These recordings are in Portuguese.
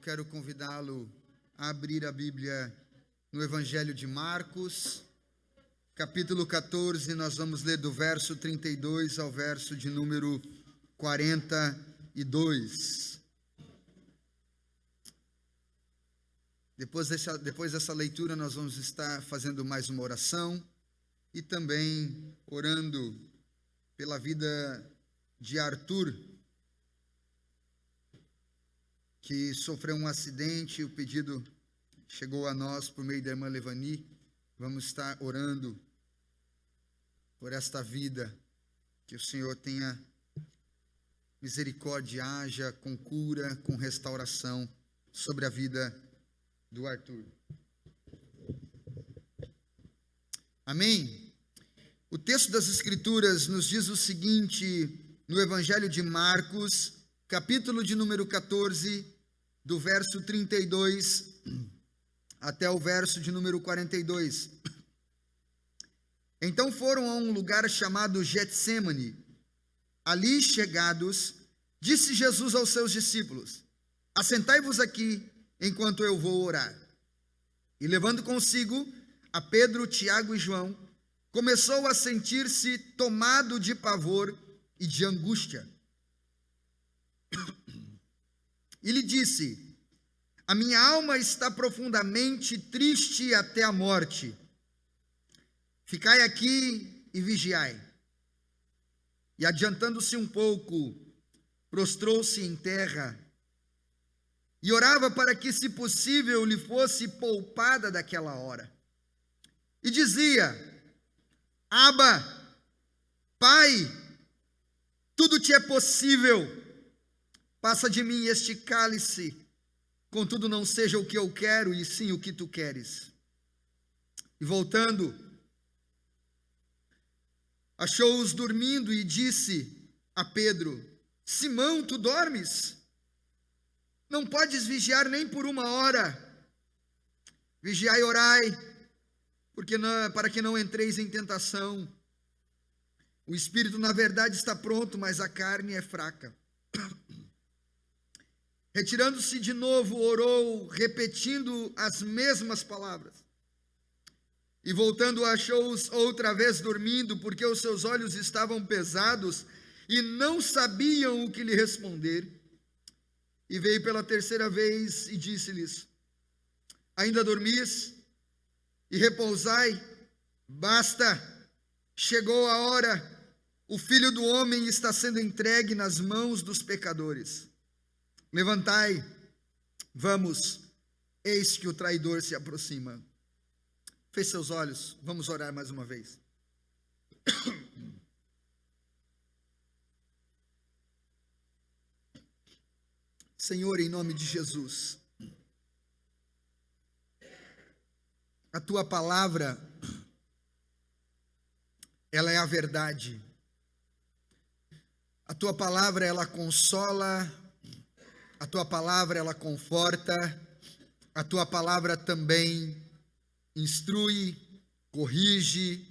quero convidá-lo a abrir a Bíblia no Evangelho de Marcos, capítulo 14, nós vamos ler do verso 32 ao verso de número 42. Depois dessa leitura, nós vamos estar fazendo mais uma oração e também orando pela vida de Arthur, que sofreu um acidente. O pedido chegou a nós por meio da irmã Levani. Vamos estar orando por esta vida, que o Senhor tenha misericórdia, haja com cura, com restauração sobre a vida do Arthur. Amém? O texto das Escrituras nos diz o seguinte, no Evangelho de Marcos, capítulo de número 14, do verso 32 até o verso de número 42. Então foram a um lugar chamado Getsêmani. Ali chegados, disse Jesus aos seus discípulos: assentai-vos aqui, enquanto eu vou orar. E levando consigo a Pedro, Tiago e João, começou a sentir-se tomado de pavor e de angústia. E lhe disse: a minha alma está profundamente triste até a morte. Ficai aqui e vigiai. E adiantando-se um pouco, prostrou-se em terra e orava para que, se possível, lhe fosse poupada daquela hora. E dizia: Abba, Pai, tudo te é possível. Passa de mim este cálice, contudo não seja o que eu quero, e sim o que tu queres. E voltando, achou-os dormindo e disse a Pedro: Simão, tu dormes? Não podes vigiar nem por uma hora. Vigiai e orai, para que não entreis em tentação. O espírito, na verdade, está pronto, mas a carne é fraca. Retirando-se de novo, orou, repetindo as mesmas palavras. E voltando, achou-os outra vez dormindo, porque os seus olhos estavam pesados e não sabiam o que lhe responder. E veio pela terceira vez e disse-lhes: ainda dormis? E repousai? Basta, chegou a hora, o Filho do Homem está sendo entregue nas mãos dos pecadores. Levantai, vamos, eis que o traidor se aproxima. Feche seus olhos, vamos orar mais uma vez. Senhor, em nome de Jesus, a tua palavra, ela é a verdade. A tua palavra, ela consola. A tua palavra, ela conforta. A tua palavra também instrui, corrige,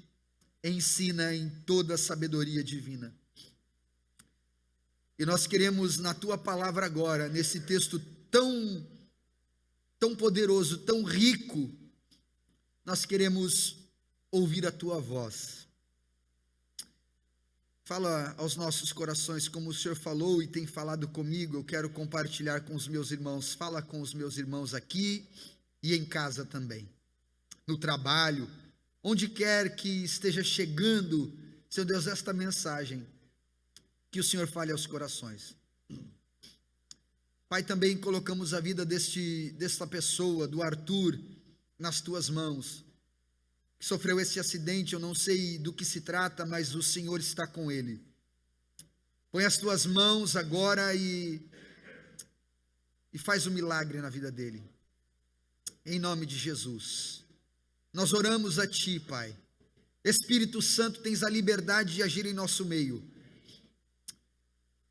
ensina em toda a sabedoria divina. E nós queremos, na tua palavra agora, nesse texto tão poderoso, tão rico, nós queremos ouvir a tua voz. Fala aos nossos corações como o Senhor falou e tem falado comigo. Eu quero compartilhar com os meus irmãos. Fala com os meus irmãos aqui e em casa também, no trabalho, onde quer que esteja chegando, Senhor Deus, esta mensagem, que o Senhor fale aos corações. Pai, também colocamos a vida desta pessoa, do Arthur, nas tuas mãos, que sofreu esse acidente. Eu não sei do que se trata, mas o Senhor está com ele. Põe as tuas mãos agora e faz um milagre na vida dele, em nome de Jesus. Nós oramos a ti, Pai. Espírito Santo, tens a liberdade de agir em nosso meio.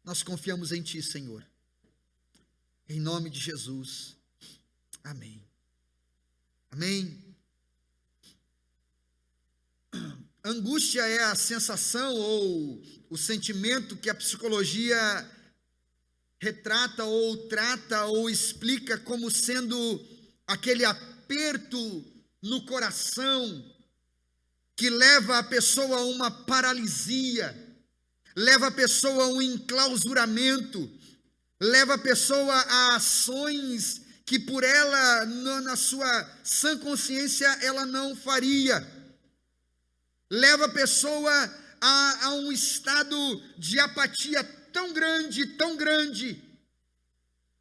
Nós confiamos em ti, Senhor, em nome de Jesus. Amém. Amém. Angústia é a sensação ou o sentimento que a psicologia retrata ou trata ou explica como sendo aquele aperto no coração que leva a pessoa a uma paralisia, leva a pessoa a um enclausuramento, leva a pessoa a ações que por ela, na sua sã consciência, ela não faria. Leva a pessoa a um estado de apatia tão grande,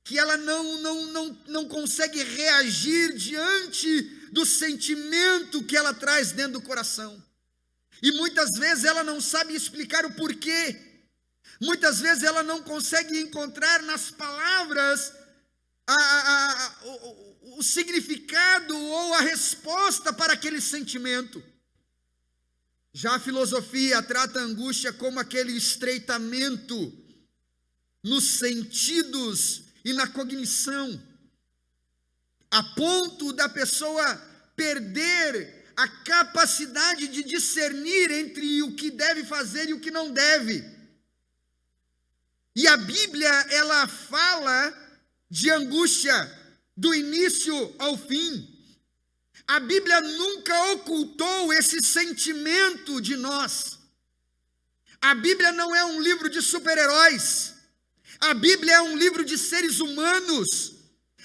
que ela não consegue reagir diante do sentimento que ela traz dentro do coração. E muitas vezes ela não sabe explicar o porquê. Muitas vezes ela não consegue encontrar nas palavras o significado ou a resposta para aquele sentimento. Já a filosofia trata a angústia como aquele estreitamento nos sentidos e na cognição, a ponto da pessoa perder a capacidade de discernir entre o que deve fazer e o que não deve. E a Bíblia, ela fala de angústia do início ao fim. A Bíblia nunca ocultou esse sentimento de nós. A Bíblia não é um livro de super-heróis. A Bíblia é um livro de seres humanos.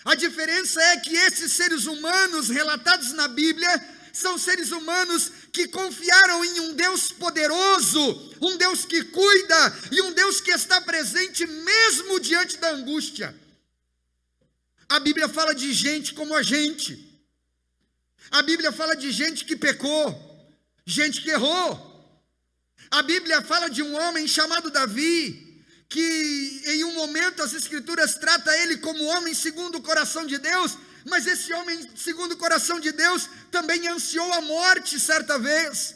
A diferença é que esses seres humanos relatados na Bíblia são seres humanos que confiaram em um Deus poderoso, um Deus que cuida e um Deus que está presente mesmo diante da angústia. A Bíblia fala de gente como a gente. A Bíblia fala de gente que pecou, gente que errou. A Bíblia fala de um homem chamado Davi, que em um momento as Escrituras tratam ele como homem segundo o coração de Deus, mas esse homem segundo o coração de Deus também ansiou a morte certa vez.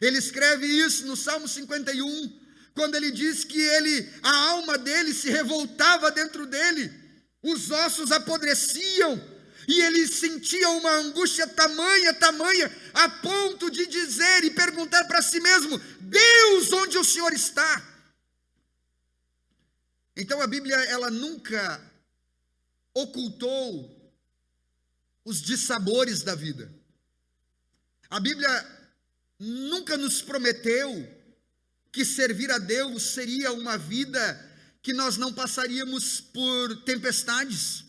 Ele escreve isso no Salmo 51, quando ele diz que a alma dele se revoltava dentro dele, os ossos apodreciam, e ele sentia uma angústia tamanha, a ponto de dizer e perguntar para si mesmo: Deus, onde o Senhor está? Então a Bíblia, ela nunca ocultou os dissabores da vida. A Bíblia nunca nos prometeu que servir a Deus seria uma vida que nós não passaríamos por tempestades.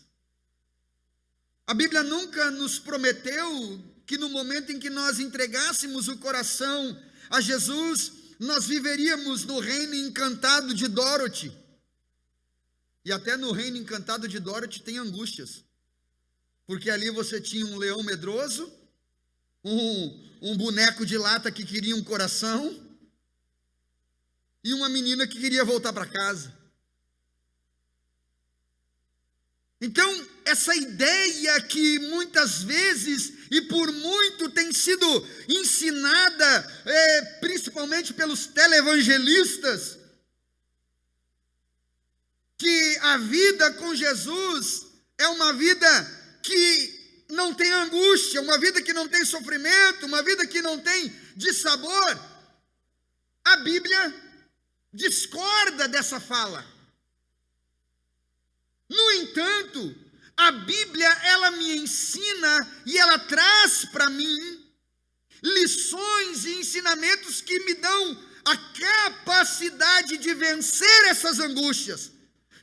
A Bíblia nunca nos prometeu que no momento em que nós entregássemos o coração a Jesus, nós viveríamos no reino encantado de Dorothy. E até no reino encantado de Dorothy tem angústias. Porque ali você tinha um leão medroso, um boneco de lata que queria um coração, e uma menina que queria voltar para casa. Então, essa ideia que muitas vezes e por muito tem sido ensinada, principalmente pelos televangelistas, que a vida com Jesus é uma vida que não tem angústia, uma vida que não tem sofrimento, uma vida que não tem dissabor. A Bíblia discorda dessa fala. No entanto, a Bíblia, ela me ensina e ela traz para mim lições e ensinamentos que me dão a capacidade de vencer essas angústias,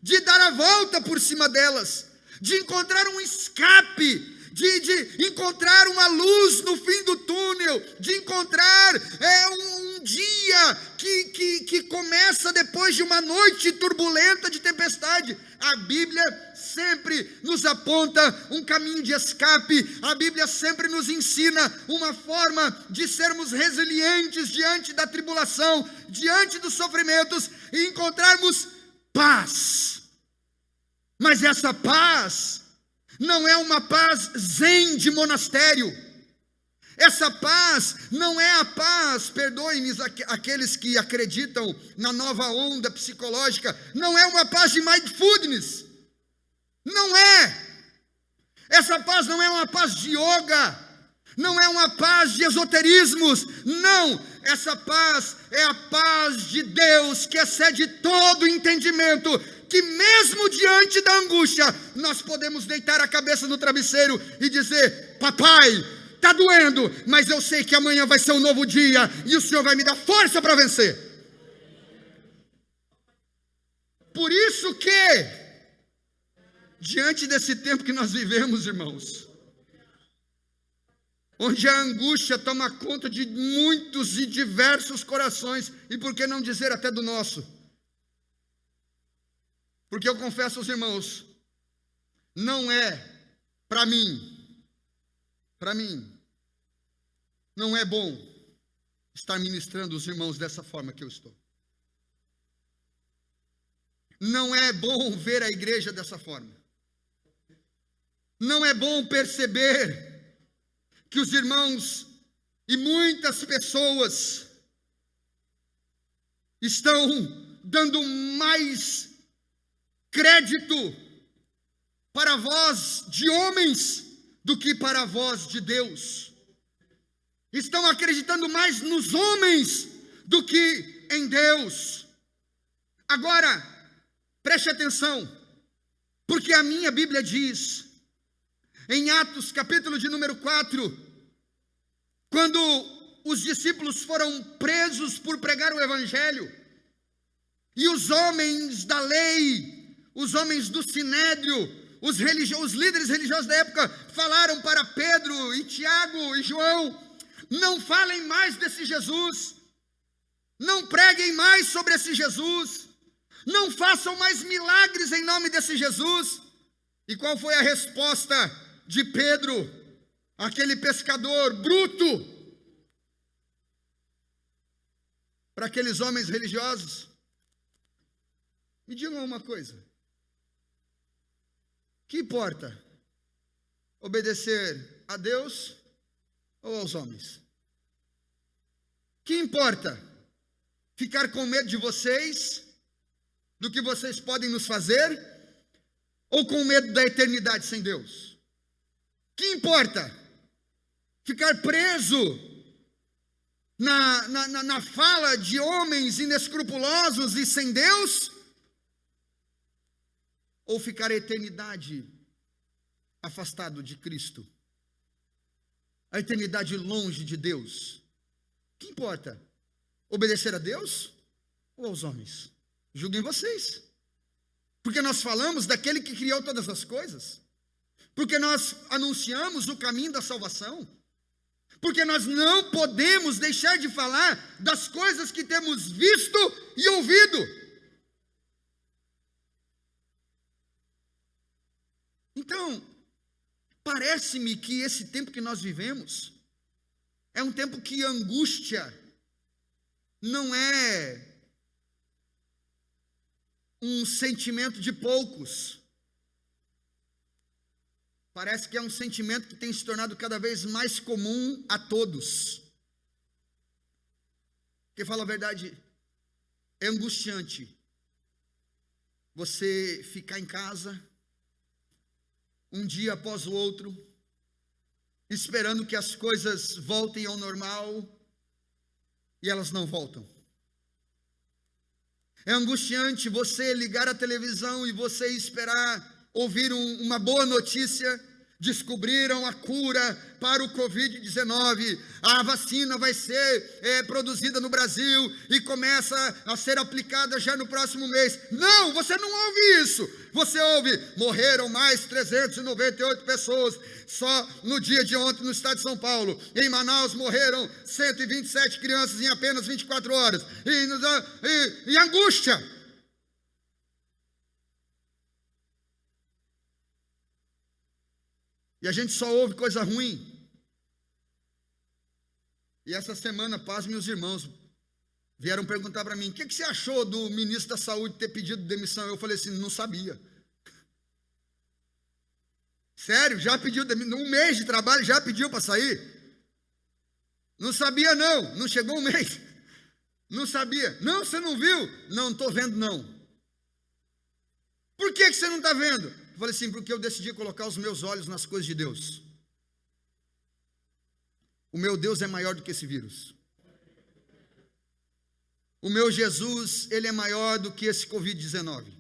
de dar a volta por cima delas, de encontrar um escape, de encontrar uma luz no fim do túnel, de encontrar um dia que começa depois de uma noite turbulenta de tempestade. A Bíblia sempre nos aponta um caminho de escape. A Bíblia sempre nos ensina uma forma de sermos resilientes diante da tribulação, diante dos sofrimentos e encontrarmos paz. Mas essa paz não é uma paz zen de monastério. Essa paz não é a paz, perdoem-me aqueles que acreditam na nova onda psicológica, não é uma paz de mindfulness. Não é. Essa paz não é uma paz de yoga, não é uma paz de esoterismos, não. Essa paz é a paz de Deus que excede todo entendimento, que mesmo diante da angústia, nós podemos deitar a cabeça no travesseiro e dizer: papai, está doendo, mas eu sei que amanhã vai ser um novo dia e o Senhor vai me dar força para vencer. Por isso que, diante desse tempo que nós vivemos, irmãos, onde a angústia toma conta de muitos e diversos corações, e por que não dizer até do nosso? Porque eu confesso aos irmãos, não é para mim, não é bom estar ministrando os irmãos dessa forma que eu estou. Não é bom ver a igreja dessa forma. Não é bom perceber que os irmãos e muitas pessoas estão dando mais crédito para a voz de homens do que para a voz de Deus. Estão acreditando mais nos homens do que em Deus. Agora, preste atenção, porque a minha Bíblia diz, em Atos, capítulo de número 4, quando os discípulos foram presos por pregar o Evangelho, e os homens da lei, os homens do Sinédrio, os líderes religiosos da época, falaram para Pedro e Tiago e João: não falem mais desse Jesus, não preguem mais sobre esse Jesus, não façam mais milagres em nome desse Jesus. E qual foi a resposta de Pedro, aquele pescador bruto, para aqueles homens religiosos? Me digam uma coisa: que importa obedecer a Deus ou aos homens? Que importa ficar com medo de vocês, do que vocês podem nos fazer, ou com medo da eternidade sem Deus? Que importa ficar preso na fala de homens inescrupulosos e sem Deus, ou ficar a eternidade afastado de Cristo, a eternidade longe de Deus? Que importa obedecer a Deus ou aos homens? Julguem vocês, porque nós falamos daquele que criou todas as coisas, porque nós anunciamos o caminho da salvação, porque nós não podemos deixar de falar das coisas que temos visto e ouvido. Então, parece-me que esse tempo que nós vivemos é um tempo que a angústia não é um sentimento de poucos. Parece que é um sentimento que tem se tornado cada vez mais comum a todos. Porque, fala a verdade, é angustiante você ficar em casa um dia após o outro, esperando que as coisas voltem ao normal, e elas não voltam. É angustiante você ligar a televisão e você esperar ouvir uma boa notícia: descobriram a cura para o Covid-19, a vacina vai ser produzida no Brasil e começa a ser aplicada já no próximo mês. Não, você não ouve isso. Você ouve: morreram mais 398 pessoas só no dia de ontem no estado de São Paulo. Em Manaus morreram 127 crianças em apenas 24 horas. E angústia. E a gente só ouve coisa ruim. E essa semana, pasmem os irmãos, vieram perguntar para mim: o que você achou do ministro da Saúde ter pedido demissão? Eu falei assim: não sabia. Sério, já pediu demissão? Um mês de trabalho já pediu para sair? Não sabia não, não chegou um mês. Não sabia. Não, você não viu? Não estou vendo não. Por que você não está vendo? Eu falei assim: porque eu decidi colocar os meus olhos nas coisas de Deus. O meu Deus é maior do que esse vírus. O meu Jesus, ele é maior do que esse Covid-19.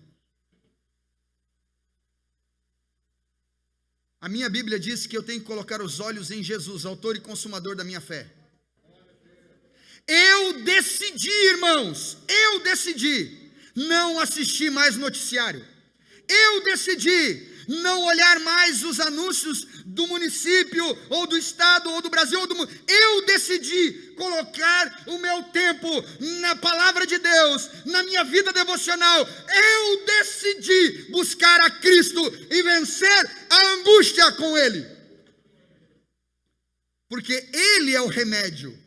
A minha Bíblia diz que eu tenho que colocar os olhos em Jesus, autor e consumador da minha fé. Eu decidi, irmãos, não assistir mais noticiário. Eu decidi não olhar mais os anúncios do município, ou do estado, ou do Brasil, ou do mundo. Eu decidi colocar o meu tempo na palavra de Deus, na minha vida devocional. Eu decidi buscar a Cristo e vencer a angústia com Ele. Porque Ele é o remédio.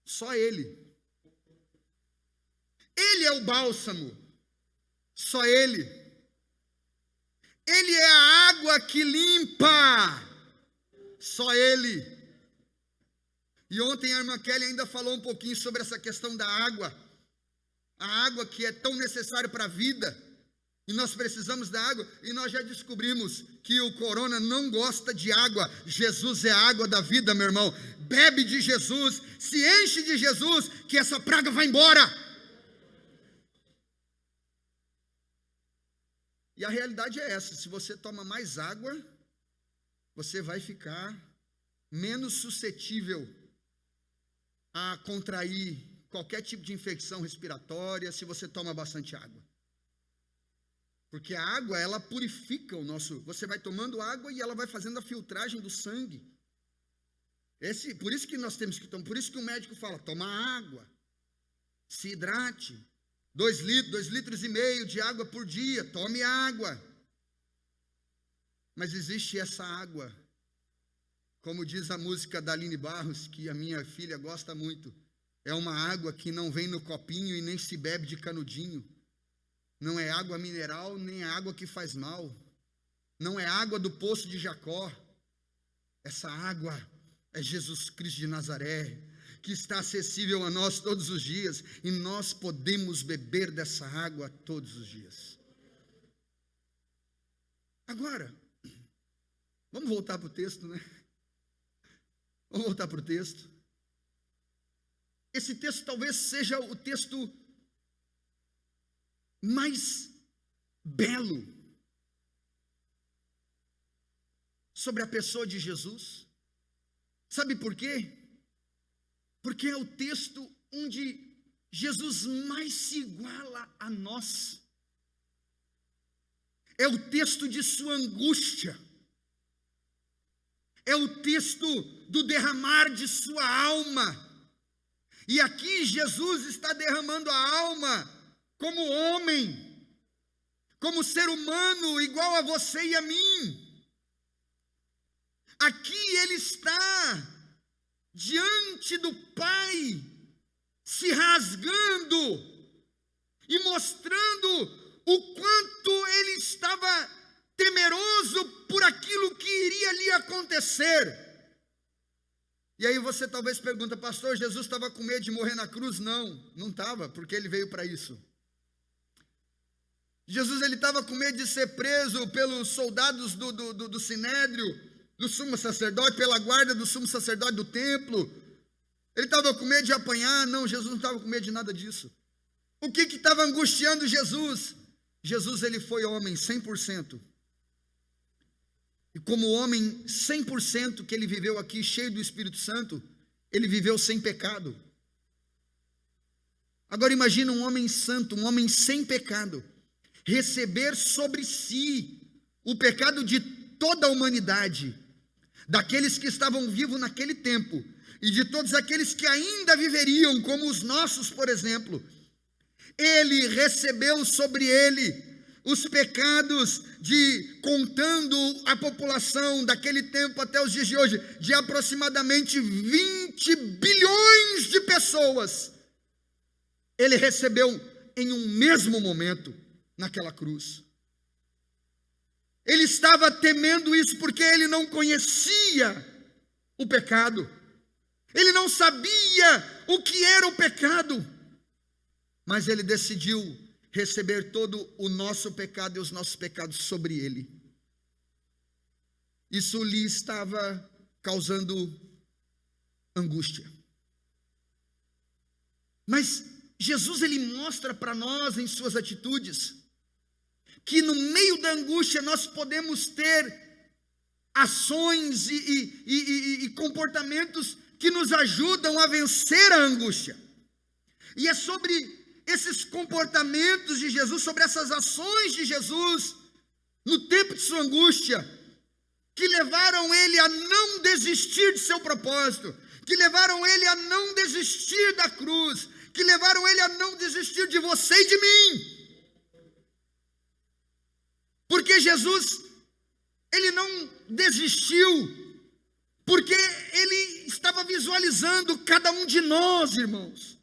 Só Ele. Ele é o bálsamo. Só Ele. Ele é a água que limpa. Só Ele. E ontem a irmã Kelly ainda falou um pouquinho sobre essa questão da água. A água que é tão necessária para a vida. E nós precisamos da água. E nós já descobrimos que o corona não gosta de água. Jesus é a água da vida, meu irmão. Bebe de Jesus, se enche de Jesus, que essa praga vai embora. E a realidade é essa: se você toma mais água, você vai ficar menos suscetível a contrair qualquer tipo de infecção respiratória, se você toma bastante água. Porque a água, ela purifica o nosso... Você vai tomando água e ela vai fazendo a filtragem do sangue. Por isso que nós temos que tomar, por isso que o médico fala, toma água, se hidrate, 2 litros e meio de água por dia, tome água. Mas existe essa água, como diz a música da Aline Barros, que a minha filha gosta muito, é uma água que não vem no copinho e nem se bebe de canudinho, não é água mineral, nem é água que faz mal, não é água do poço de Jacó, essa água é Jesus Cristo de Nazaré, que está acessível a nós todos os dias, e nós podemos beber dessa água todos os dias. Agora, vamos voltar para o texto, né? Vamos voltar para o texto. Esse texto talvez seja o texto mais belo sobre a pessoa de Jesus. Sabe por quê? Porque é o texto onde Jesus mais se iguala a nós. É o texto de sua angústia. É o texto do derramar de sua alma. E aqui Jesus está derramando a alma como homem, como ser humano igual a você e a mim. Aqui ele está diante do Pai, se rasgando e mostrando o quanto ele estava temeroso por aquilo que iria lhe acontecer. E aí você talvez pergunta, pastor, Jesus estava com medo de morrer na cruz? Não estava, porque ele veio para isso. Jesus ele estava com medo de ser preso pelos soldados do Sinédrio, do sumo sacerdote, pela guarda do sumo sacerdote do templo. Ele estava com medo de apanhar? Não, Jesus não estava com medo de nada disso. O que estava angustiando Jesus? Jesus ele foi homem 100%. E como homem 100% que ele viveu aqui, cheio do Espírito Santo, ele viveu sem pecado. Agora imagina um homem santo, um homem sem pecado, receber sobre si o pecado de toda a humanidade, daqueles que estavam vivos naquele tempo, e de todos aqueles que ainda viveriam, como os nossos, por exemplo. Ele recebeu sobre ele os pecados contando a população daquele tempo até os dias de hoje, de aproximadamente 20 bilhões de pessoas. Ele recebeu em um mesmo momento, naquela cruz. Ele estava temendo isso porque ele não conhecia o pecado. Ele não sabia o que era o pecado. Mas ele decidiu receber todo o nosso pecado e os nossos pecados sobre ele. Isso lhe estava causando angústia. Mas Jesus ele mostra para nós em suas atitudes que no meio da angústia nós podemos ter ações e comportamentos que nos ajudam a vencer a angústia. E é sobre esses comportamentos de Jesus, sobre essas ações de Jesus no tempo de sua angústia, que levaram ele a não desistir de seu propósito, que levaram ele a não desistir da cruz, que levaram ele a não desistir de você e de mim. Porque Jesus, ele não desistiu, porque ele estava visualizando cada um de nós, irmãos.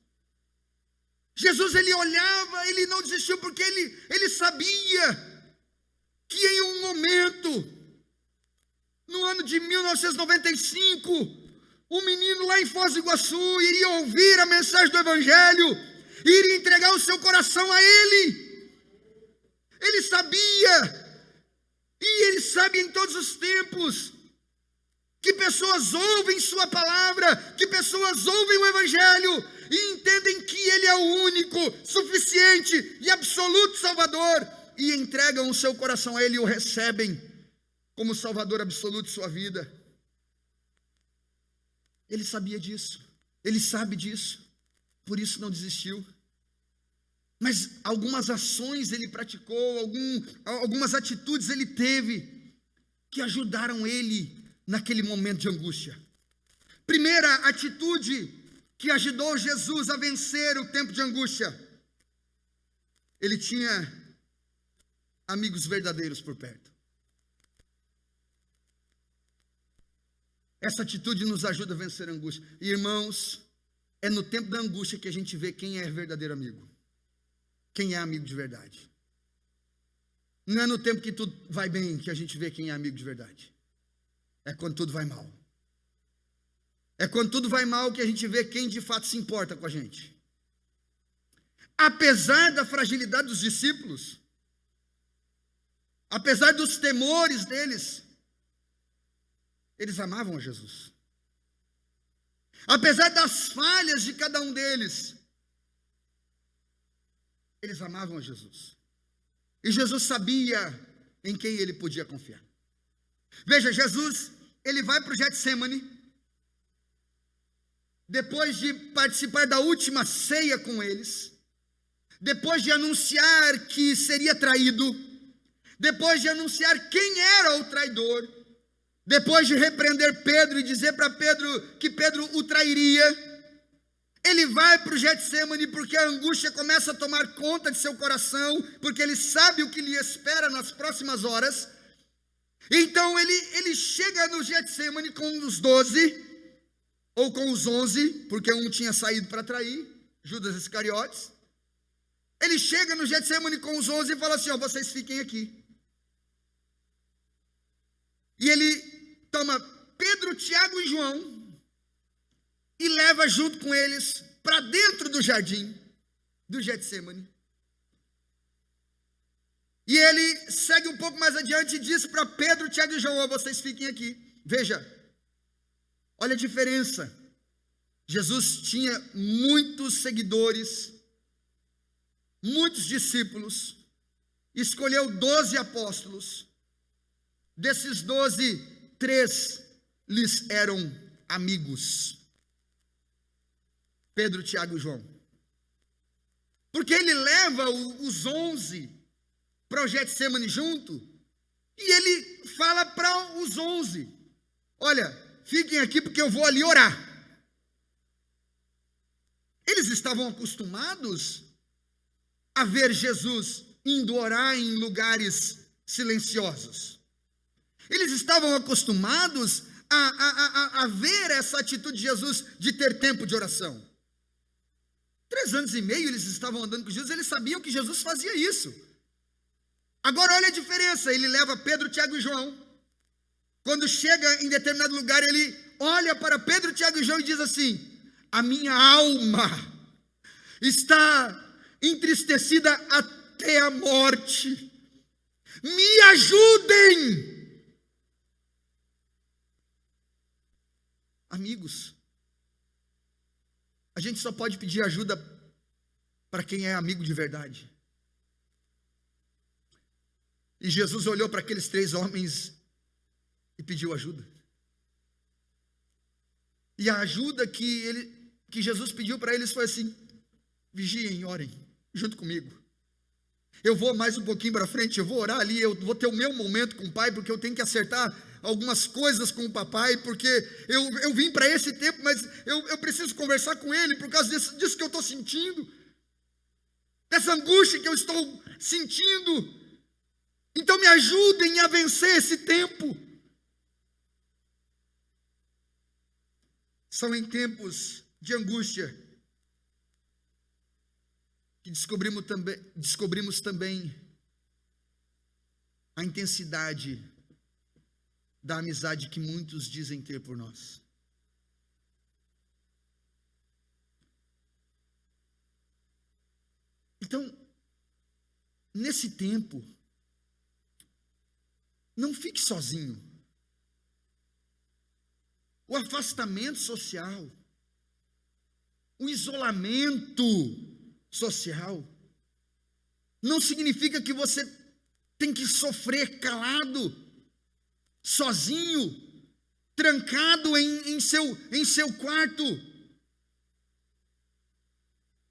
Jesus, ele olhava, ele não desistiu, porque ele sabia que em um momento, no ano de 1995, um menino lá em Foz do Iguaçu iria ouvir a mensagem do Evangelho, iria entregar o seu coração a ele. Ele sabia, e ele sabe em todos os tempos, que pessoas ouvem sua palavra, que pessoas ouvem o Evangelho, e entendem que ele é o único, suficiente e absoluto Salvador, e entregam o seu coração a ele e o recebem como Salvador absoluto de sua vida. Ele sabia disso, ele sabe disso, por isso não desistiu. Mas algumas ações ele praticou, algumas atitudes ele teve, que ajudaram ele naquele momento de angústia. Primeira atitude que ajudou Jesus a vencer o tempo de angústia: ele tinha amigos verdadeiros por perto. Essa atitude nos ajuda a vencer a angústia. E, irmãos, é no tempo da angústia que a gente vê quem é verdadeiro amigo, quem é amigo de verdade. Não é no tempo que tudo vai bem que a gente vê quem é amigo de verdade. É quando tudo vai mal. É quando tudo vai mal que a gente vê quem de fato se importa com a gente. Apesar da fragilidade dos discípulos, apesar dos temores deles, eles amavam a Jesus. Apesar das falhas de cada um deles, eles amavam a Jesus. E Jesus sabia em quem ele podia confiar. Veja, Jesus, ele vai para o Getsemane, depois de participar da última ceia com eles, depois de anunciar que seria traído, depois de anunciar quem era o traidor, depois de repreender Pedro e dizer para Pedro que Pedro o trairia, ele vai para o Getsemane porque a angústia começa a tomar conta de seu coração, porque ele sabe o que lhe espera nas próximas horas. Então ele chega no Getsemane com os 12, ou com os 11, porque um tinha saído para trair, Judas Iscariotes. Ele chega no Getsemane com os 11 e fala assim: ó, vocês fiquem aqui. E ele toma Pedro, Tiago e João e leva junto com eles para dentro do jardim do Getsemane. E ele segue um pouco mais adiante e diz para Pedro, Tiago e João: ó, vocês fiquem aqui. Veja, olha a diferença. Jesus tinha muitos seguidores, muitos discípulos, escolheu 12 apóstolos. Desses 12, 3 lhes eram amigos: Pedro, Tiago e João. Porque ele leva os 11 para o Getsemane junto, e ele fala para os 11: olha, fiquem aqui porque eu vou ali orar. Eles estavam acostumados a ver Jesus indo orar em lugares silenciosos. Eles estavam acostumados a ver essa atitude de Jesus de ter tempo de oração. 3 anos e meio eles estavam andando com Jesus, eles sabiam que Jesus fazia isso. Agora olha a diferença: ele leva Pedro, Tiago e João. Quando chega em determinado lugar, ele olha para Pedro, Tiago e João e diz assim: a minha alma está entristecida até a morte, me ajudem. Amigos, a gente só pode pedir ajuda para quem é amigo de verdade. E Jesus olhou para aqueles 3 homens e pediu ajuda. E a ajuda que Jesus pediu para eles foi assim: vigiem, orem, junto comigo. Eu vou mais um pouquinho para frente, eu vou orar ali, eu vou ter o meu momento com o pai, porque eu tenho que acertar algumas coisas com o papai, porque eu vim para esse tempo, mas eu preciso conversar com ele, por causa disso que eu estou sentindo, dessa angústia que eu estou sentindo. Então me ajudem a vencer esse tempo. São em tempos de angústia que descobrimos também a intensidade da amizade que muitos dizem ter por nós. Então, nesse tempo, não fique sozinho. O afastamento social, o isolamento social, não significa que você tem que sofrer calado, sozinho, trancado em seu quarto.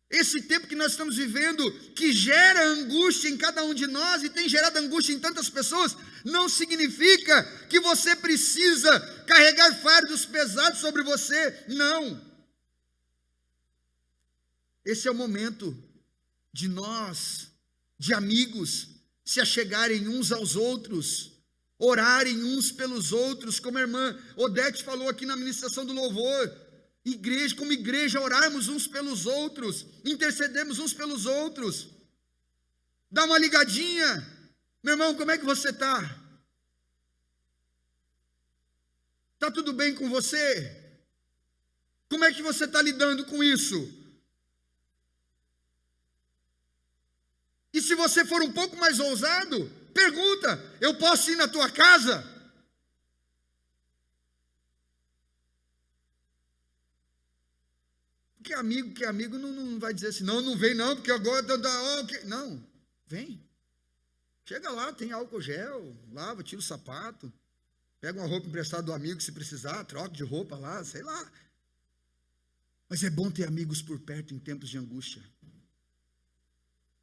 Esse tempo que nós estamos vivendo, que gera angústia em cada um de nós e tem gerado angústia em tantas pessoas, não significa que você precisa carregar fardos pesados sobre você, não. Esse é o momento de nós, de amigos, se achegarem uns aos outros, orarem uns pelos outros, como a irmã Odete falou aqui na ministração do louvor. Igreja, como igreja, orarmos uns pelos outros, intercedemos uns pelos outros. Dá uma ligadinha. Meu irmão, como é que você está? Está tudo bem com você? Como é que você está lidando com isso? E se você for um pouco mais ousado, pergunta: eu posso ir na tua casa? Que amigo não vai dizer assim: não vem não, porque agora... Não, vem. Chega lá, tem álcool gel, lava, tira o sapato, pega uma roupa emprestada do amigo se precisar, troca de roupa lá, sei lá. Mas é bom ter amigos por perto em tempos de angústia.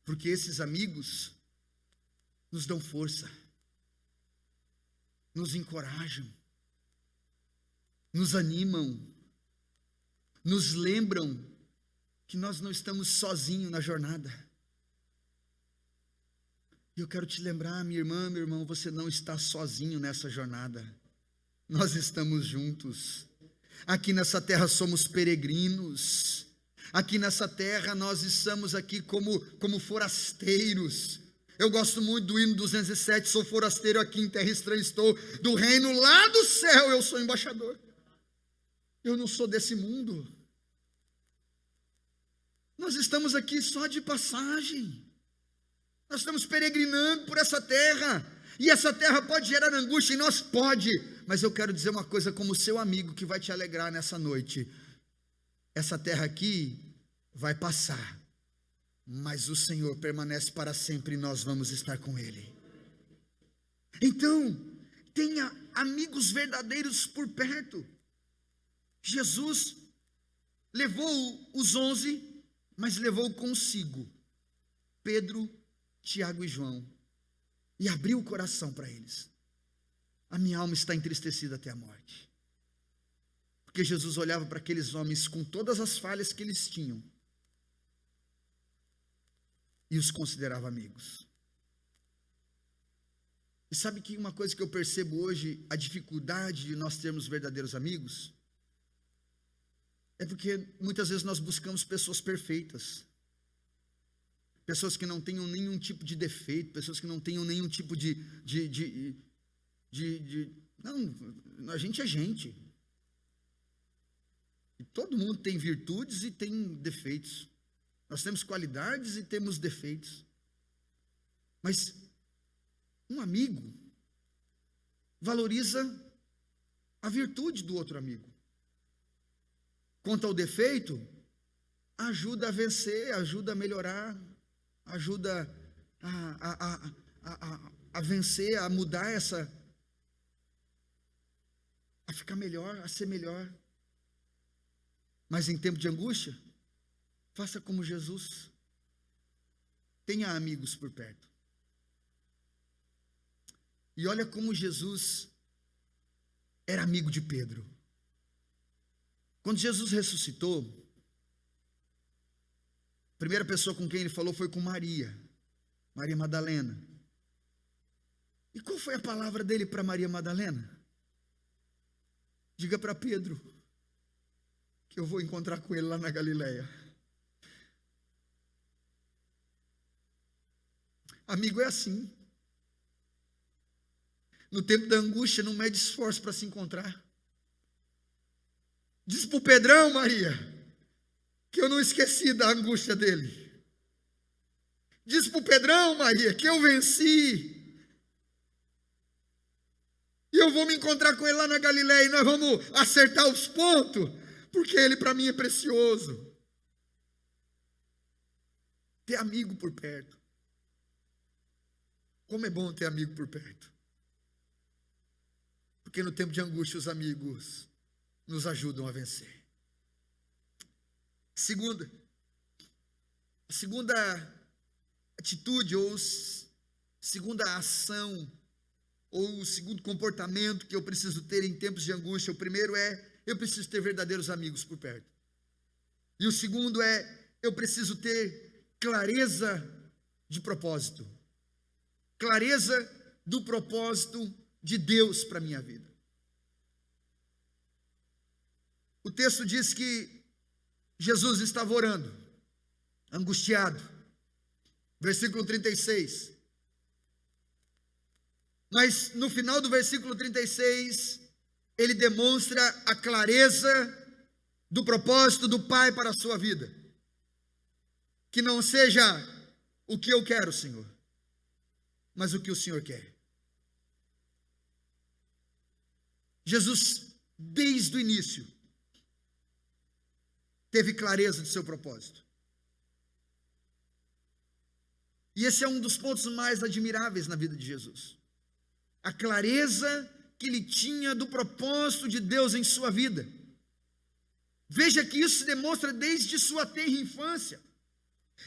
Porque esses amigos nos dão força, nos encorajam, nos animam, nos lembram que nós não estamos sozinhos na jornada. E eu quero te lembrar, minha irmã, meu irmão, você não está sozinho nessa jornada. Nós estamos juntos. Aqui nessa terra somos peregrinos. Aqui nessa terra nós estamos aqui como forasteiros. Eu gosto muito do hino 207, sou forasteiro aqui em terra estranha estou, do reino lá do céu eu sou embaixador. Eu não sou desse mundo. Nós estamos aqui só de passagem. Nós estamos peregrinando por essa terra. E essa terra pode gerar angústia em nós? Pode. Mas eu quero dizer uma coisa como seu amigo que vai te alegrar nessa noite. Essa terra aqui vai passar, mas o Senhor permanece para sempre e nós vamos estar com Ele. Então, tenha amigos verdadeiros por perto. Jesus levou os 11, mas levou consigo Pedro, Tiago e João, e abriu o coração para eles. A minha alma está entristecida até a morte. Porque Jesus olhava para aqueles homens com todas as falhas que eles tinham e os considerava amigos. E sabe que uma coisa que eu percebo hoje, a dificuldade de nós termos verdadeiros amigos, é porque muitas vezes nós buscamos pessoas perfeitas, pessoas que não tenham nenhum tipo de defeito, pessoas que não tenham nenhum tipo não, a gente é gente. E todo mundo tem virtudes e tem defeitos. Nós temos qualidades e temos defeitos. Mas um amigo valoriza a virtude do outro amigo. Quanto ao defeito, ajuda a vencer, ajuda a melhorar, ajuda a vencer, a mudar a ficar melhor, a ser melhor. Mas em tempo de angústia, faça como Jesus. Tenha amigos por perto. E olha como Jesus era amigo de Pedro. Quando Jesus ressuscitou, a primeira pessoa com quem ele falou foi com Maria Madalena. E qual foi a palavra dele para Maria Madalena? Diga para Pedro que eu vou encontrar com ele lá na Galileia. Amigo é assim. No tempo da angústia, não mede esforço para se encontrar. Diz para o Pedrão, Maria, que eu não esqueci da angústia dele. Diz para o Pedrão, Maria, que eu venci. E eu vou me encontrar com ele lá na Galileia e nós vamos acertar os pontos, porque ele para mim é precioso. Ter amigo por perto. Como é bom ter amigo por perto. Porque no tempo de angústia os amigos nos ajudam a vencer. A segunda atitude ou segunda ação ou o segundo comportamento que eu preciso ter em tempos de angústia. O primeiro é, eu preciso ter verdadeiros amigos por perto. E o segundo é, eu preciso ter clareza de propósito. Clareza do propósito de Deus para a minha vida. O texto diz que Jesus estava orando, angustiado. Versículo 36. Mas no final do versículo 36, ele demonstra a clareza do propósito do Pai para a sua vida. Que não seja o que eu quero, Senhor, mas o que o Senhor quer. Jesus, desde o início, teve clareza do seu propósito. E esse é um dos pontos mais admiráveis na vida de Jesus. A clareza que ele tinha do propósito de Deus em sua vida. Veja que isso se demonstra desde sua tenra infância.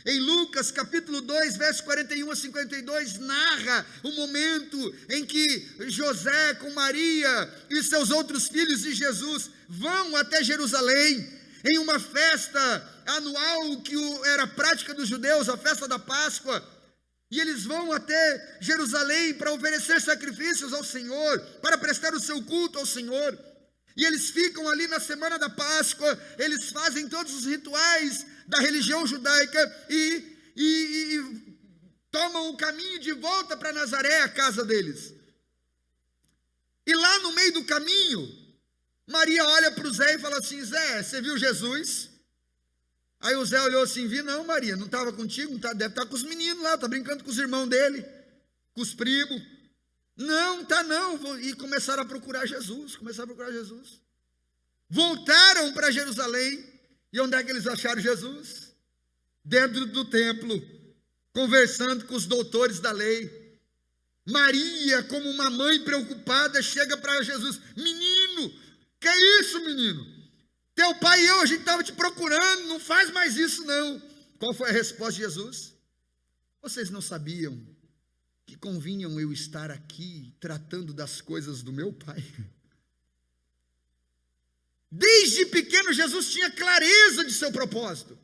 Em Lucas capítulo 2, versos 41 a 52, narra o momento em que José com Maria e seus outros filhos de Jesus vão até Jerusalém, em uma festa anual que era prática dos judeus, a festa da Páscoa. E eles vão até Jerusalém para oferecer sacrifícios ao Senhor, para prestar o seu culto ao Senhor. E eles ficam ali na semana da Páscoa, eles fazem todos os rituais da religião judaica e tomam o caminho de volta para Nazaré, a casa deles. E lá no meio do caminho, Maria olha para o Zé e fala assim: Zé, você viu Jesus? Aí o Zé olhou assim: vi não, Maria, não estava contigo, deve estar com os meninos lá, está brincando com os irmãos dele, com os primos. Não, tá não. E começaram a procurar Jesus, Voltaram para Jerusalém, e onde é que eles acharam Jesus? Dentro do templo, conversando com os doutores da lei. Maria, como uma mãe preocupada, chega para Jesus: menino, que é isso, menino? Teu pai e eu, a gente estava te procurando, não faz mais isso não. Qual foi a resposta de Jesus? Vocês não sabiam que convinham eu estar aqui tratando das coisas do meu pai? Desde pequeno Jesus tinha clareza de seu propósito.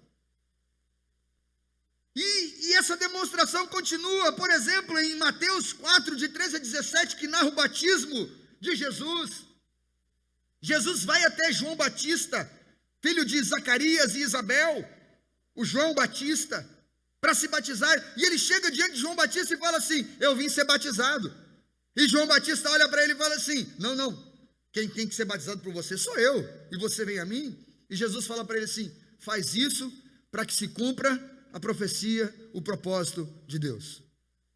E essa demonstração continua, por exemplo, em Mateus 4, de 13 a 17, que narra o batismo de Jesus. Jesus vai até João Batista, filho de Zacarias e Isabel, o João Batista, para se batizar. E ele chega diante de João Batista e fala assim: eu vim ser batizado. E João Batista olha para ele e fala assim: não, quem tem que ser batizado por você sou eu, e você vem a mim. E Jesus fala para ele assim: faz isso para que se cumpra a profecia, o propósito de Deus,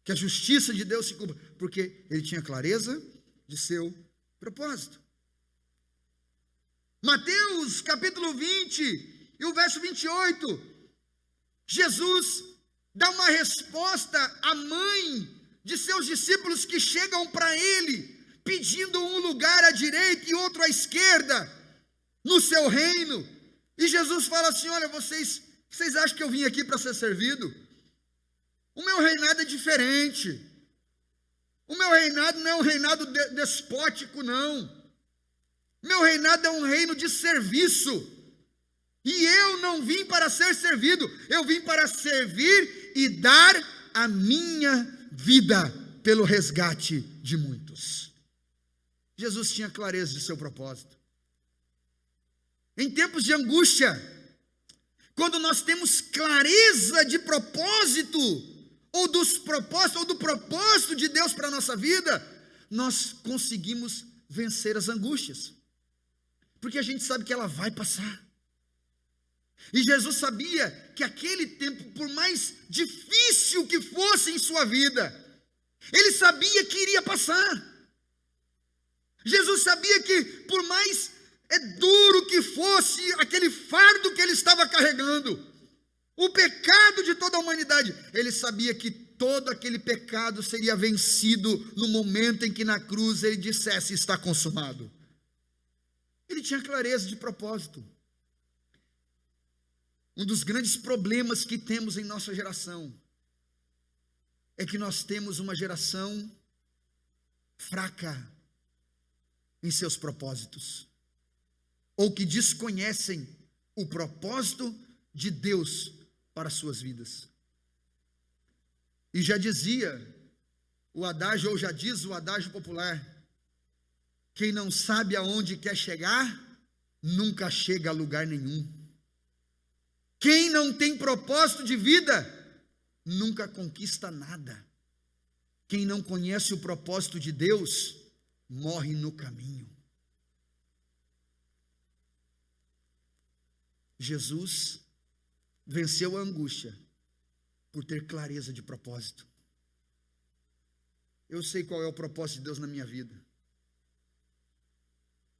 que a justiça de Deus se cumpra, porque ele tinha clareza de seu propósito. Mateus capítulo 20 e o verso 28, Jesus dá uma resposta à mãe de seus discípulos que chegam para ele, pedindo um lugar à direita e outro à esquerda, no seu reino. E Jesus fala assim: olha, vocês acham que eu vim aqui para ser servido? O meu reinado é diferente. O meu reinado não é um reinado despótico, não. Meu reinado é um reino de serviço. E eu não vim para ser servido, eu vim para servir e dar a minha vida pelo resgate de muitos. Jesus tinha clareza de seu propósito. Em tempos de angústia, quando nós temos clareza de propósito, ou dos propósitos, ou do propósito de Deus para a nossa vida, nós conseguimos vencer as angústias, porque a gente sabe que ela vai passar. E Jesus sabia que aquele tempo, por mais difícil que fosse em sua vida, ele sabia que iria passar. Jesus sabia que por mais duro que fosse aquele fardo que ele estava carregando, o pecado de toda a humanidade, ele sabia que todo aquele pecado seria vencido no momento em que na cruz ele dissesse: está consumado. Ele tinha clareza de propósito. Um dos grandes problemas que temos em nossa geração é que nós temos uma geração fraca em seus propósitos, ou que desconhecem o propósito de Deus para as suas vidas. E já dizia o adágio, ou já diz o adágio popular: quem não sabe aonde quer chegar, nunca chega a lugar nenhum. Quem não tem propósito de vida, nunca conquista nada. Quem não conhece o propósito de Deus, morre no caminho. Jesus venceu a angústia por ter clareza de propósito. Eu sei qual é o propósito de Deus na minha vida.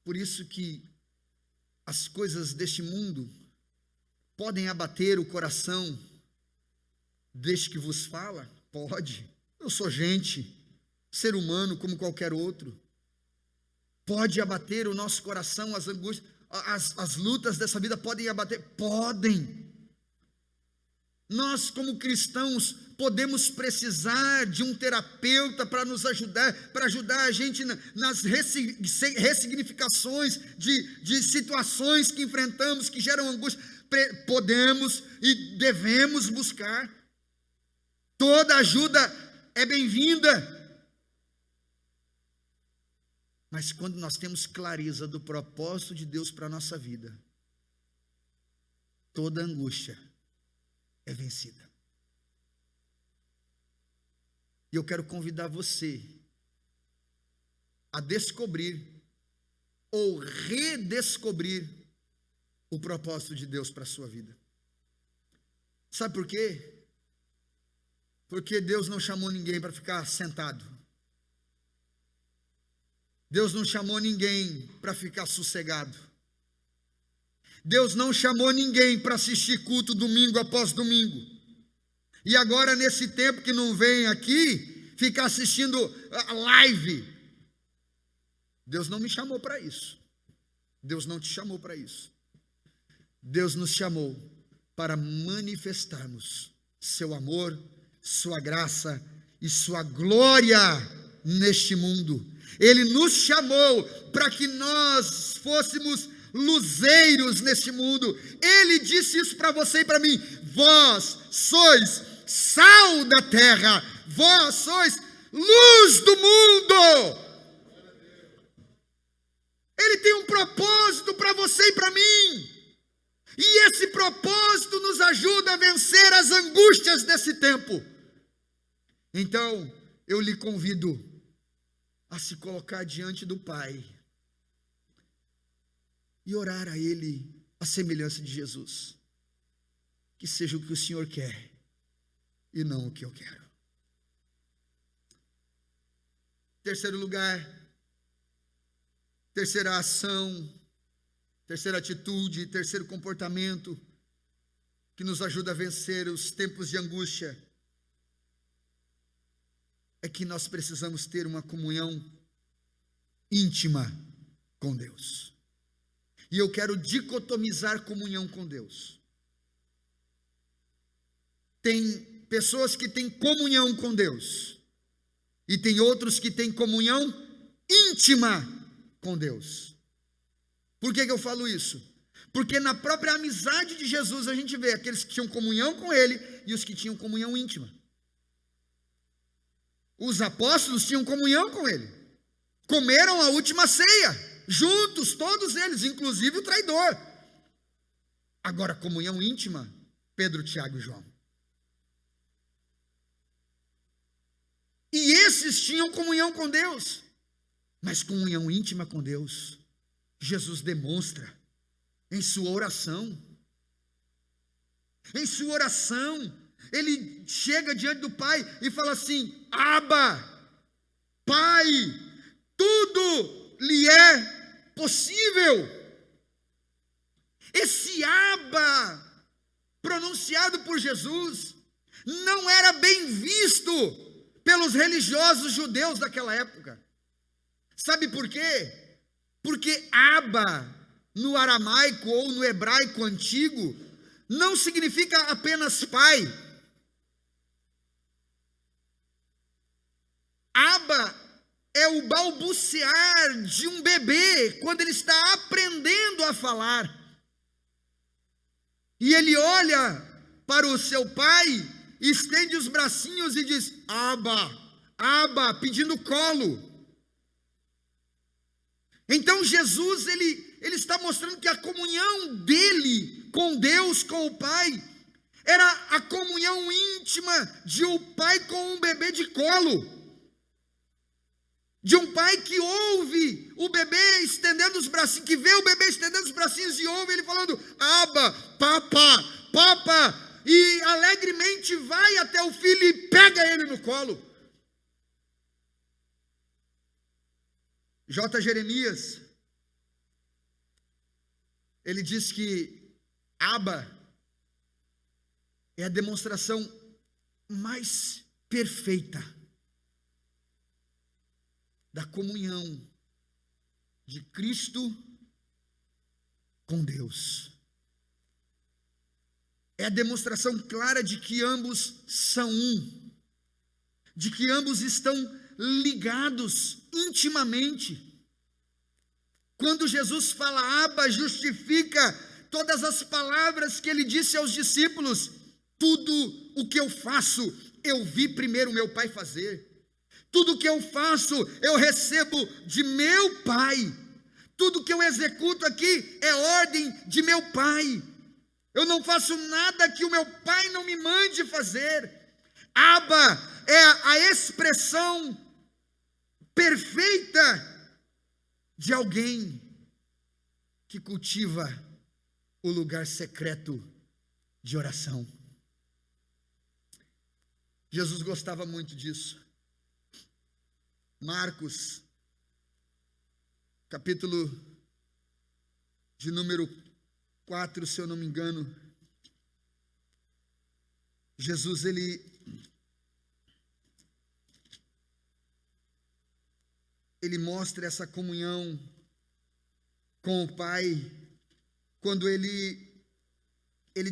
Por isso que as coisas deste mundo podem abater o coração deste que vos fala? Pode. Eu sou gente, ser humano como qualquer outro. Pode abater o nosso coração, as angústias, as lutas dessa vida podem abater? Podem. Nós, como cristãos, podemos precisar de um terapeuta para nos ajudar, para ajudar a gente nas ressignificações de situações que enfrentamos, que geram angústia. Podemos e devemos buscar. Toda ajuda é bem-vinda. Mas quando nós temos clareza do propósito de Deus para a nossa vida, toda angústia é vencida. E eu quero convidar você a descobrir ou redescobrir o propósito de Deus para a sua vida. Sabe por quê? Porque Deus não chamou ninguém para ficar sentado. Deus não chamou ninguém para ficar sossegado. Deus não chamou ninguém para assistir culto domingo após domingo. E agora, nesse tempo que não vem aqui, ficar assistindo a live. Deus não me chamou para isso. Deus não te chamou para isso. Deus nos chamou para manifestarmos seu amor, sua graça e sua glória neste mundo. Ele nos chamou para que nós fôssemos luzeiros neste mundo. Ele disse isso para você e para mim: vós sois sal da terra, vós sois luz do mundo. Ele tem um propósito para você e para mim. E esse propósito nos ajuda a vencer as angústias desse tempo. Então, eu lhe convido a se colocar diante do Pai e orar a Ele a semelhança de Jesus. Que seja o que o Senhor quer e não o que eu quero. Terceiro lugar, terceira ação, terceira atitude, terceiro comportamento que nos ajuda a vencer os tempos de angústia é que nós precisamos ter uma comunhão íntima com Deus. E eu quero dicotomizar comunhão com Deus. Tem pessoas que têm comunhão com Deus, e tem outros que têm comunhão íntima com Deus. Por que eu falo isso? Porque na própria amizade de Jesus a gente vê aqueles que tinham comunhão com Ele e os que tinham comunhão íntima. Os apóstolos tinham comunhão com Ele, comeram a última ceia, juntos, todos eles, inclusive o traidor. Agora, comunhão íntima, Pedro, Tiago e João. E esses tinham comunhão com Deus, mas comunhão íntima com Deus, Jesus demonstra em sua oração. Em sua oração, ele chega diante do Pai e fala assim: Abba, Pai, tudo lhe é possível. Esse Abba, pronunciado por Jesus, não era bem visto pelos religiosos judeus daquela época. Sabe por quê? Porque Abba, no aramaico ou no hebraico antigo, não significa apenas pai. Abba é o balbuciar de um bebê quando ele está aprendendo a falar. E ele olha para o seu pai, estende os bracinhos e diz: Abba, Abba, pedindo colo. Então Jesus, ele está mostrando que a comunhão dele com Deus, com o Pai, era a comunhão íntima de um pai com um bebê de colo. De um pai que ouve o bebê estendendo os bracinhos, que vê o bebê estendendo os bracinhos e ouve ele falando: Abba, papa, papa, e alegremente vai até o filho e pega ele no colo. J. Jeremias, ele diz que Abba é a demonstração mais perfeita da comunhão de Cristo com Deus. É a demonstração clara de que ambos são um, de que ambos estão ligados intimamente. Quando Jesus fala Abba, justifica todas as palavras que ele disse aos discípulos: tudo o que eu faço, eu vi primeiro meu Pai fazer. Tudo o que eu faço, eu recebo de meu Pai. Tudo que eu executo aqui é ordem de meu Pai. Eu não faço nada que o meu Pai não me mande fazer. Abba é a expressão perfeita de alguém que cultiva o lugar secreto de oração. Jesus gostava muito disso. Marcos, capítulo de número 4, se eu não me engano, Jesus, ele mostra essa comunhão com o Pai, quando ele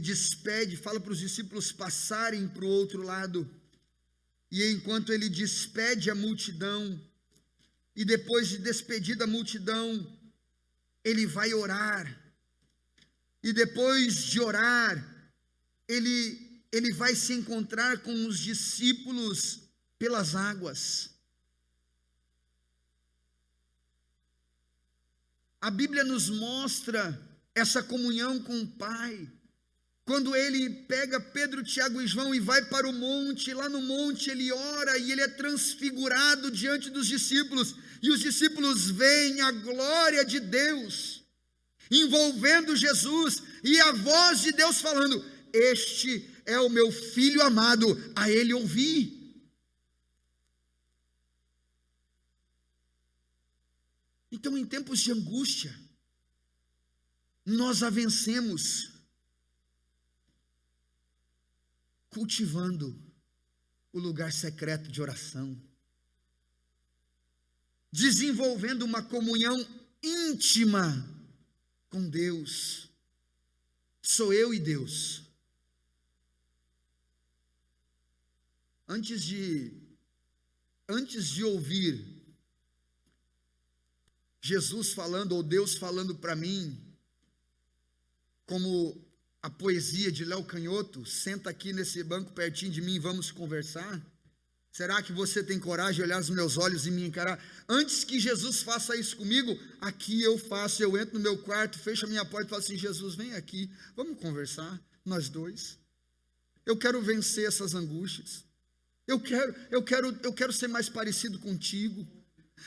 despede, fala para os discípulos passarem para o outro lado, e enquanto ele despede a multidão, e depois de despedir da multidão, ele vai orar, e depois de orar, ele vai se encontrar com os discípulos pelas águas. A Bíblia nos mostra essa comunhão com o Pai, quando ele pega Pedro, Tiago e João e vai para o monte. Lá no monte ele ora e ele é transfigurado diante dos discípulos, e os discípulos veem a glória de Deus envolvendo Jesus, e a voz de Deus falando: este é o meu filho amado, a ele ouvi. Então, em tempos de angústia, nós a vencemos cultivando o lugar secreto de oração. desenvolvendo uma comunhão íntima com Deus. Sou eu e Deus. Antes de ouvir Jesus falando, ou Deus falando para mim, como a poesia de Léo Canhoto, senta aqui nesse banco pertinho de mim e vamos conversar. Será que você tem coragem de olhar nos meus olhos e me encarar? Antes que Jesus faça isso comigo, aqui eu faço, eu entro no meu quarto, fecho a minha porta e falo assim: Jesus, vem aqui, vamos conversar, nós dois. Eu quero vencer essas angústias. Eu quero ser mais parecido contigo.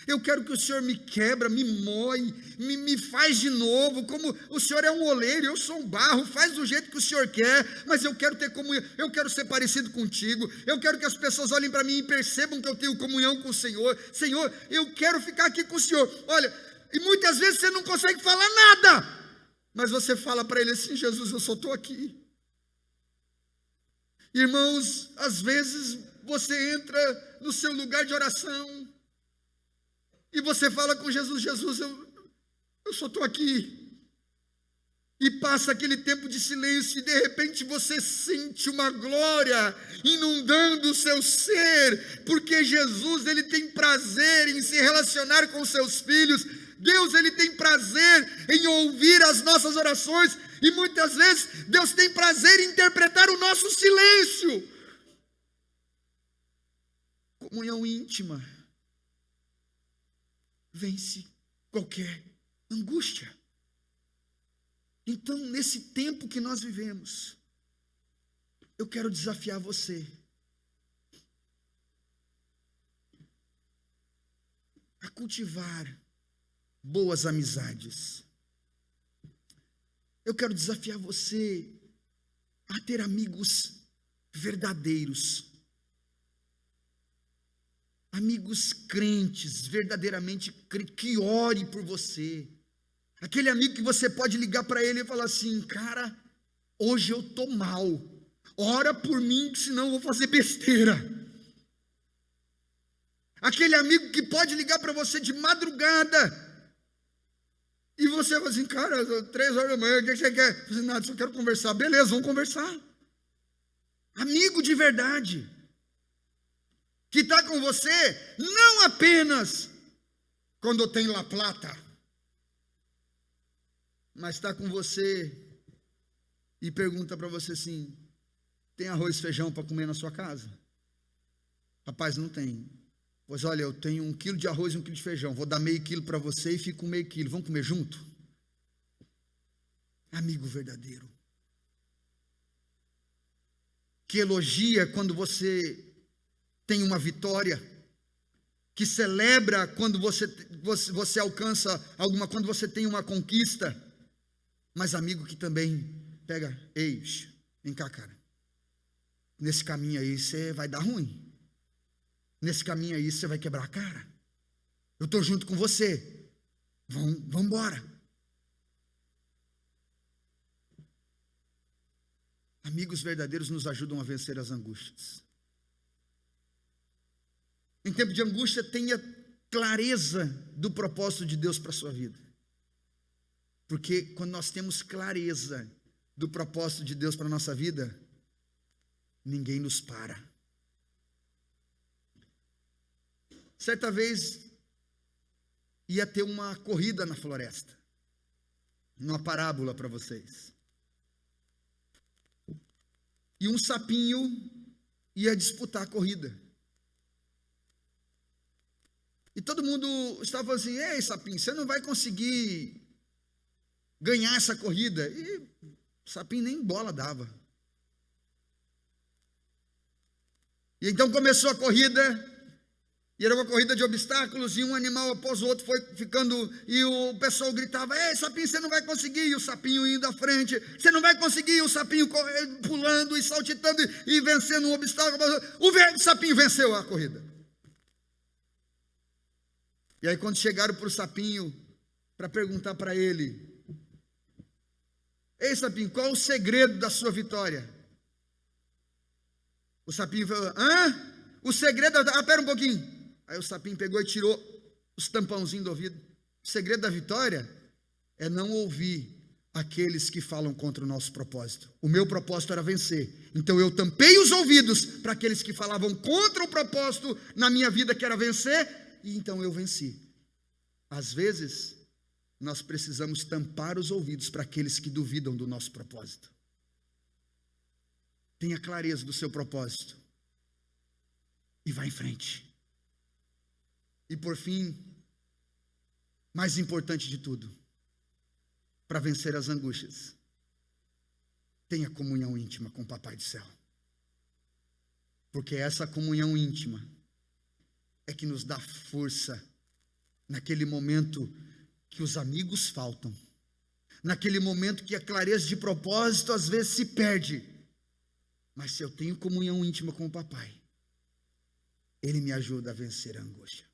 Eu quero que o Senhor me quebra, me moe, me faz de novo, como o Senhor é um oleiro, eu sou um barro, faz do jeito que o Senhor quer, mas eu quero ter comunhão, eu quero ser parecido contigo, eu quero que as pessoas olhem para mim e percebam que eu tenho comunhão com o Senhor. Senhor, eu quero ficar aqui com o Senhor. Olha, e muitas vezes você não consegue falar nada, mas você fala para Ele assim: Jesus, eu só estou aqui. Irmãos, às vezes você entra no seu lugar de oração, e você fala com Jesus: Jesus, eu só estou aqui. E passa aquele tempo de silêncio, e de repente você sente uma glória inundando o seu ser, porque Jesus, Ele tem prazer em se relacionar com seus filhos. Deus, Ele tem prazer em ouvir as nossas orações, e muitas vezes Deus tem prazer em interpretar o nosso silêncio. Comunhão íntima vence qualquer angústia. Então, nesse tempo que nós vivemos, eu quero desafiar você a cultivar boas amizades. Eu quero desafiar você a ter amigos verdadeiros. Amigos crentes, verdadeiramente crentes, que ore por você. Aquele amigo que você pode ligar para ele e falar assim: cara, hoje eu estou mal, ora por mim, senão eu vou fazer besteira. Aquele amigo que pode ligar para você de madrugada, e você fala assim: cara, 3 horas da manhã, o que você quer? Eu falo assim: nada, só quero conversar. Beleza, vamos conversar. Amigo de verdade, que está com você, não apenas quando tem La Plata, mas está com você e pergunta para você assim: tem arroz e feijão para comer na sua casa? Rapaz, não tem. Pois olha, eu tenho 1 quilo de arroz e 1 quilo de feijão, vou dar meio quilo para você e fico com meio quilo, vamos comer junto? Amigo verdadeiro, que elogia quando você tem uma vitória, que celebra quando você alcança alguma, quando você tem uma conquista, mas amigo que também pega: ei, vem cá, cara, nesse caminho aí você vai dar ruim, nesse caminho aí você vai quebrar a cara, eu estou junto com você, vamos embora. Amigos verdadeiros nos ajudam a vencer as angústias. Em tempo de angústia, tenha clareza do propósito de Deus para a sua vida. Porque quando nós temos clareza do propósito de Deus para a nossa vida, ninguém nos para. Certa vez, ia ter uma corrida na floresta. Uma parábola para vocês. E um sapinho ia disputar a corrida. E todo mundo estava falando assim: ei, sapinho, você não vai conseguir ganhar essa corrida. E o sapinho nem bola dava. E então começou a corrida, e era uma corrida de obstáculos, e um animal após o outro foi ficando, e o pessoal gritava: ei, sapinho, você não vai conseguir. E o sapinho indo à frente: você não vai conseguir. E o sapinho pulando e saltitando e vencendo um obstáculo. O sapinho venceu a corrida. E aí quando chegaram para o sapinho, para perguntar para ele: ei, sapinho, qual é o segredo da sua vitória? O sapinho falou: hã? O segredo... pera um pouquinho. Aí o sapinho pegou e tirou os tampãozinhos do ouvido. O segredo da vitória é não ouvir aqueles que falam contra o nosso propósito. O meu propósito era vencer. Então eu tampei os ouvidos para aqueles que falavam contra o propósito na minha vida, que era vencer, e então eu venci. Às vezes, nós precisamos tampar os ouvidos para aqueles que duvidam do nosso propósito. Tenha clareza do seu propósito e vá em frente. E por fim, mais importante de tudo, para vencer as angústias, tenha comunhão íntima com o Papai do Céu. Porque essa comunhão íntima é que nos dá força naquele momento que os amigos faltam, naquele momento que a clareza de propósito às vezes se perde. Mas se eu tenho comunhão íntima com o Papai, Ele me ajuda a vencer a angústia.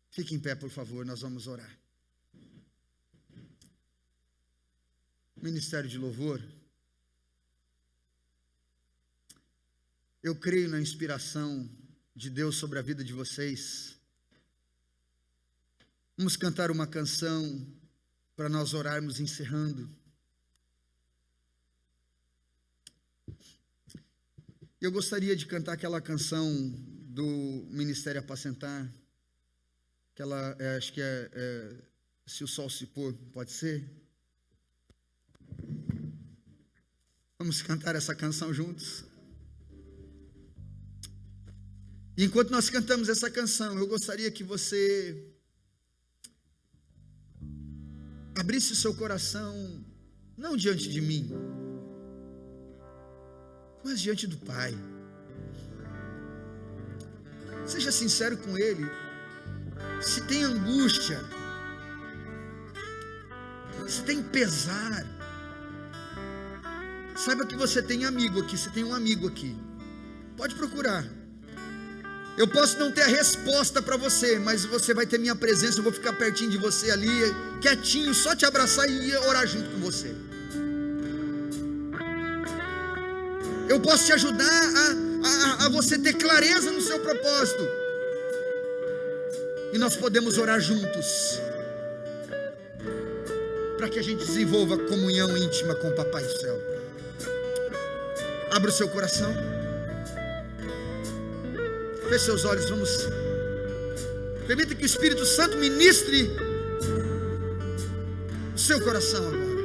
Fique em pé, por favor, nós vamos orar. Ministério de Louvor. Eu creio na inspiração de Deus sobre a vida de vocês. Vamos cantar uma canção para nós orarmos encerrando. Eu gostaria de cantar aquela canção do Ministério Apacentar, aquela, acho que é Se o Sol se Pôr, pode ser? Vamos cantar essa canção juntos? E enquanto nós cantamos essa canção, eu gostaria que você abrisse o seu coração, não diante de mim, mas diante do Pai. Seja sincero com Ele. Se tem angústia, se tem pesar, saiba que você tem amigo aqui. Você tem um amigo aqui. Pode procurar. Eu posso não ter a resposta para você, mas você vai ter minha presença. Eu vou ficar pertinho de você ali, quietinho, só te abraçar e orar junto com você. Eu posso te ajudar a você ter clareza no seu propósito. E nós podemos orar juntos, para que a gente desenvolva comunhão íntima com o Papai do Céu. Abra o seu coração. Feche seus olhos, vamos. Permita que o Espírito Santo ministre o seu coração agora.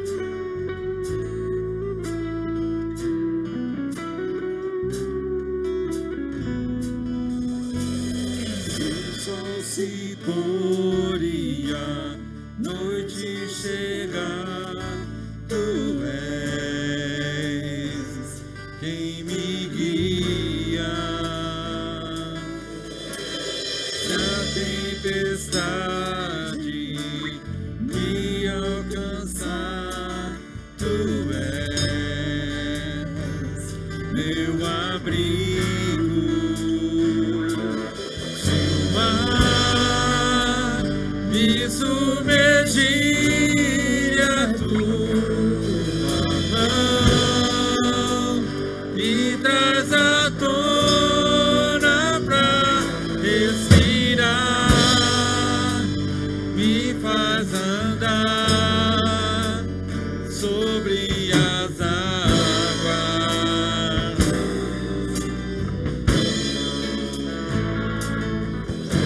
Se pôr e a noite chegar, Tu és quem me guia. Se a tempestade me alcançar, Tu és meu abrigo. Me submergir a Tua mão, me traz à tona pra respirar, me faz andar sobre as águas.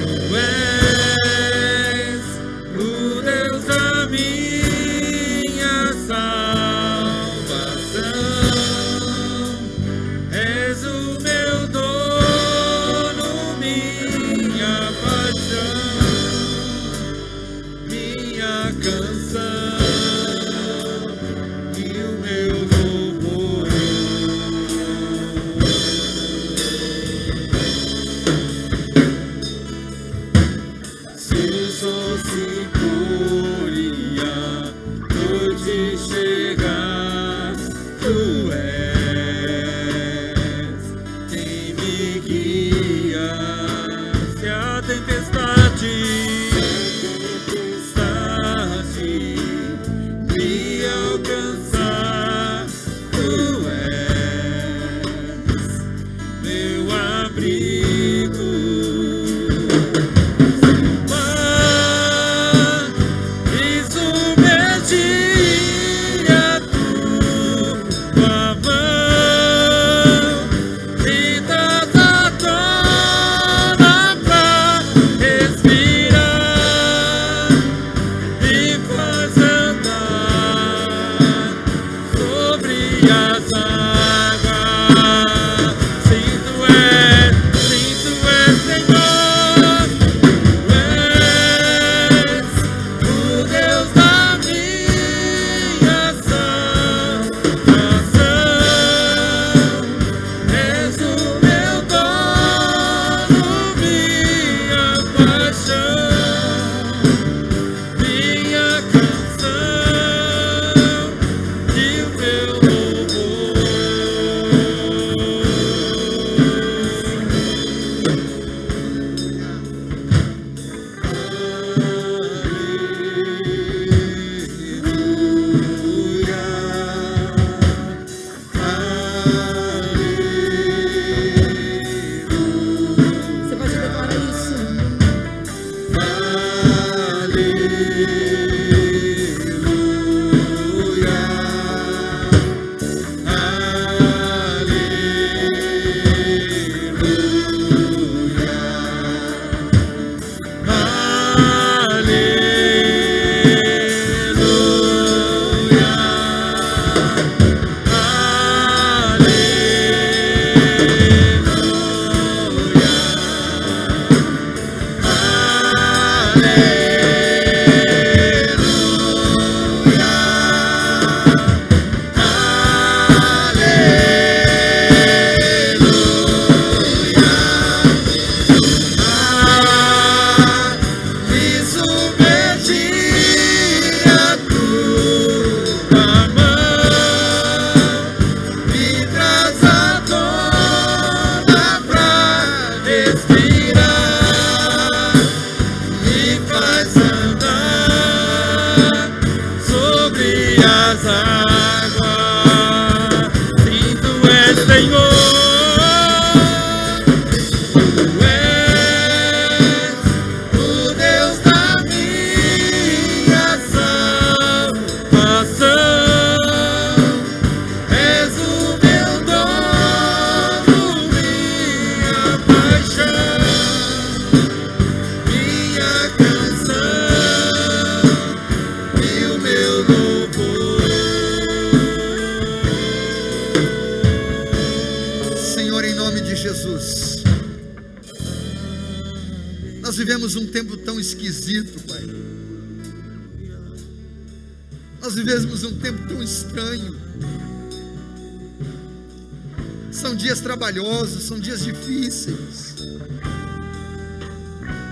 Tu és o as águas. Sim, tu és, Senhor. Tu és o Deus da minha salvação. És o meu dono, minha paixão, minha canção e o meu louvor. Você pode declarar isso. Me submergir a tua mão, me traz à tona pra respirar, me faz andar sobre as águas. Sim, tu és Senhor. Tu és o Deus da minha salvação. És o meu dono, minha paixão, minha canção e o meu louvor. Senhor, em nome de Jesus, nós vivemos um tempo tão esquisito, Pai. Nós vivemos um tempo tão estranho. São dias trabalhosos, são dias difíceis,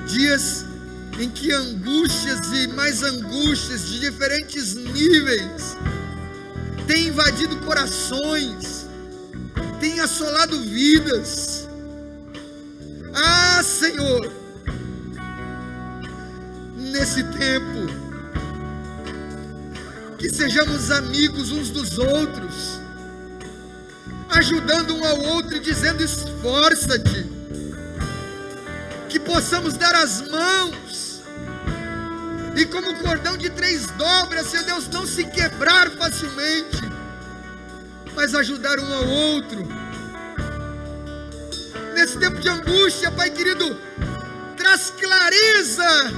dias em que angústias e mais angústias de diferentes níveis têm invadido corações, têm assolado vidas. Ah, Senhor, nesse tempo, que sejamos amigos uns dos outros, ajudando um ao outro e dizendo: esforça-te. Que possamos dar as mãos e, como cordão de 3 dobras, Senhor Deus, não se quebrar facilmente, mas ajudar um ao outro. Nesse tempo de angústia, Pai querido, traz clareza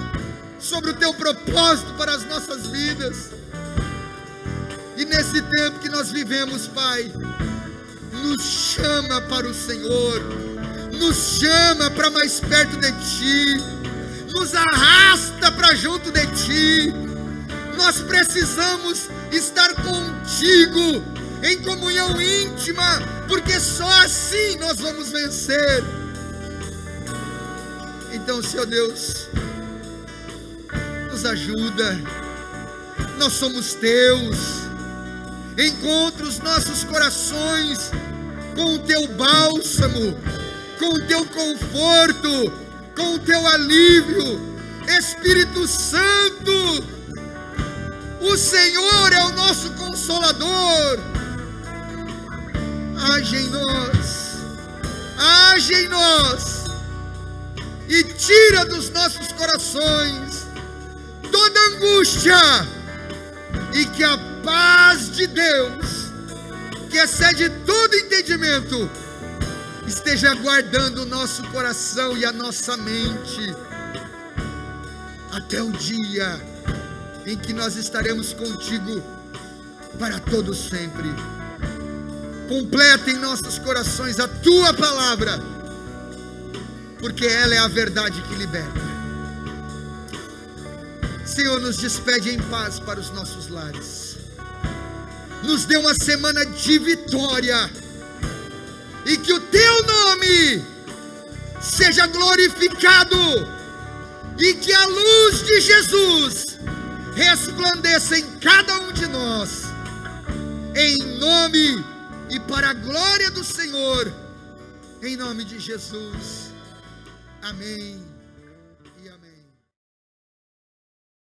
sobre o Teu propósito para as nossas vidas. E nesse tempo que nós vivemos, Pai, nos chama para o Senhor, nos chama para mais perto de Ti, nos arrasta para junto de Ti. Nós precisamos estar contigo em comunhão íntima, porque só assim nós vamos vencer. Então, Senhor Deus, nos ajuda. Nós somos Teus. Encontra os nossos corações com o Teu bálsamo, com o Teu conforto, com o Teu alívio. Espírito Santo, o Senhor é o nosso Consolador. Age em nós, e tira dos nossos corações toda angústia, e que a paz de Deus, que excede todo entendimento, esteja guardando o nosso coração e a nossa mente, até o dia em que nós estaremos contigo para todo sempre. Completa em nossos corações a tua palavra, porque ela é a verdade que liberta. Senhor, nos despede em paz para os nossos lares. Nos dê uma semana de vitória, e que o teu nome seja glorificado, e que a luz de Jesus resplandeça em cada um de nós, em nome e para a glória do Senhor, em nome de Jesus. Amém.